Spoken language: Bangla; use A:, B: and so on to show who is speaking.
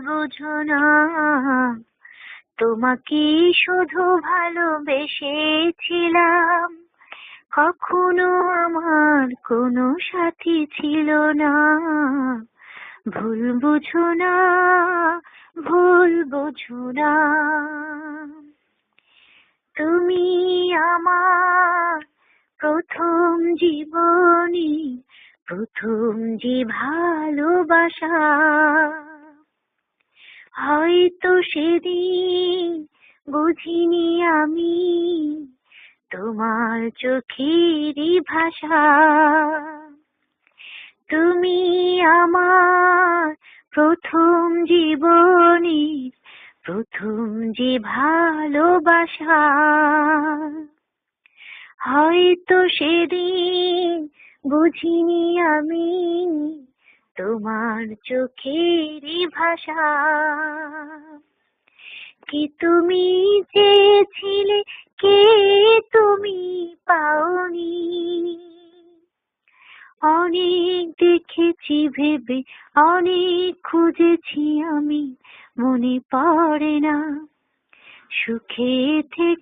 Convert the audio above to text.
A: বুঝো না, তোমাকে শুধু ভালোবেসেছিলাম, কখনো আমার কোনো সাথী ছিল না। ভুল বুঝো না, ভুল বুঝো না, তুমি আমার প্রথম জীবনী, প্রথম যে ভালোবাসা। হয়তো সেদিন বুঝিনি আমি তোমার চোখেরই ভাষা। তুমি আমার প্রথম জীবনী, প্রথম যে ভালোবাসা। হয়তো সেদিন বুঝিনি আমি তোমার চোখেরই ভাষা। কি তুমি চেয়েছিলে, কে তুমি পাওনি। অনেক দেখেছি ভেবে, অনেক খুঁজেছি আমি, মনে পড়ে না। সুখে থেকে